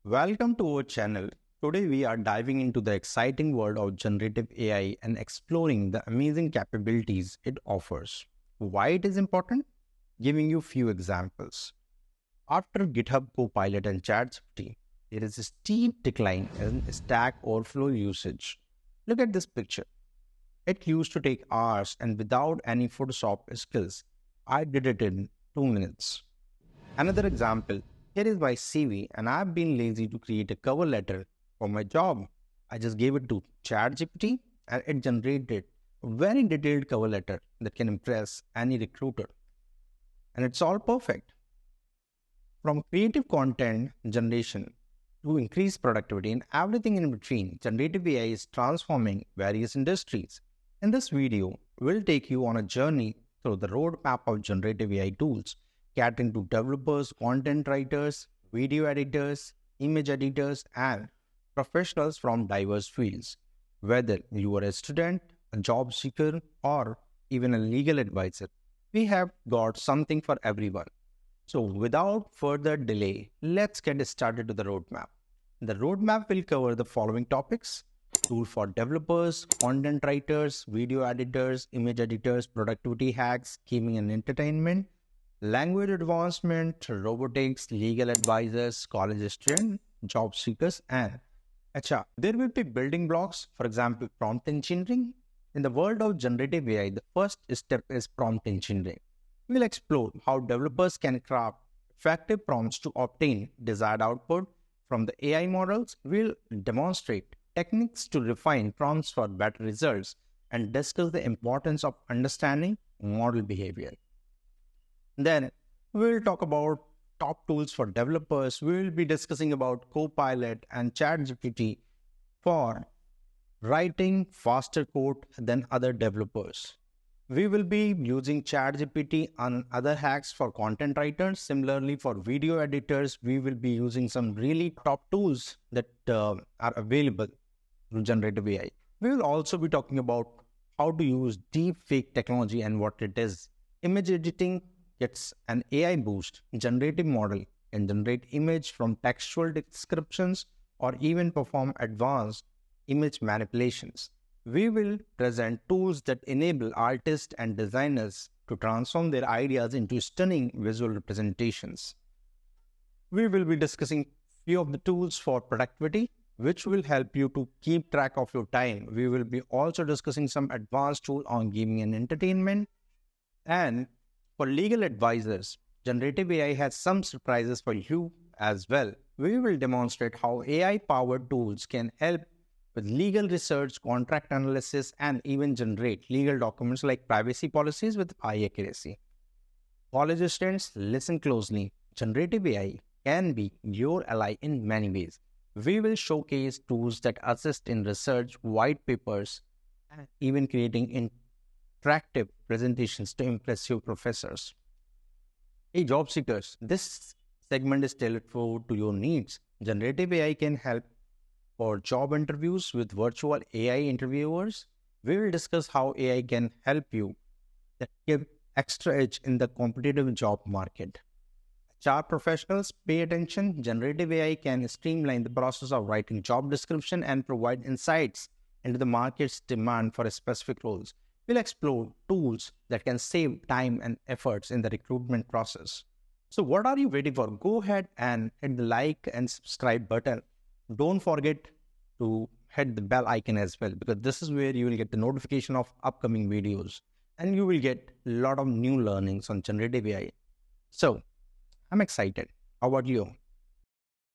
Welcome to our channel. Today we are diving into the exciting world of generative AI and exploring the amazing capabilities it offers. Why it is important? Giving you few examples. After GitHub Copilot and ChatGPT, there is a steep decline in Stack Overflow usage. Look at this picture. It used to take hours and without any Photoshop skills, I did it in 2 minutes. Another example, here is my CV and I've been lazy to create a cover letter for my job. I just gave it to ChatGPT and it generated a very detailed cover letter that can impress any recruiter. And it's all perfect. From creative content generation to increased productivity and everything in between, generative AI is transforming various industries. In this video, we'll take you on a journey through the roadmap of generative AI tools, catering to developers, content writers, video editors, image editors, and professionals from diverse fields. Whether you are a student, a job seeker, or even a legal advisor, we have got something for everyone. So without further delay, let's get started to the roadmap. The roadmap will cover the following topics: tool for developers, content writers, video editors, image editors, productivity hacks, gaming and entertainment, language advancement, robotics, legal advisors, college students, job seekers, and HR. There will be building blocks, for example, prompt engineering. In the world of generative AI, the first step is prompt engineering. We'll explore how developers can craft effective prompts to obtain desired output from the AI models. We'll demonstrate techniques to refine prompts for better results and discuss the importance of understanding model behavior. Then we'll talk about top tools for developers. We will be discussing about Copilot and ChatGPT for writing faster code than other developers. We will be using ChatGPT and other hacks for content writers. Similarly, for video editors, we will be using some really top tools that are available through generative AI. We will also be talking about how to use deep fake technology and what it is. Image editing gets an AI boost. Generative model can generate image from textual descriptions or even perform advanced image manipulations. We will present tools that enable artists and designers to transform their ideas into stunning visual representations. We will be discussing few of the tools for productivity, which will help you to keep track of your time. We will be also discussing some advanced tool on gaming and entertainment. And for legal advisors, generative AI has some surprises for you as well. We will demonstrate how AI-powered tools can help with legal research, contract analysis, and even generate legal documents like privacy policies with high accuracy. College students, listen closely. Generative AI can be your ally in many ways. We will showcase tools that assist in research, white papers, and even creating interactive presentations to impress your professors. Hey, job seekers, this segment is tailored to your needs. Generative AI can help for job interviews with virtual AI interviewers. We will discuss how AI can help you that give extra edge in the competitive job market. HR professionals, pay attention. Generative AI can streamline the process of writing job description and provide insights into the market's demand for specific roles. We'll explore tools that can save time and efforts in the recruitment process. So what are you waiting for? Go ahead and hit the like and subscribe button. Don't forget to hit the bell icon as well, because this is where you will get the notification of upcoming videos and you will get a lot of new learnings on generative AI. So I'm excited. How about you?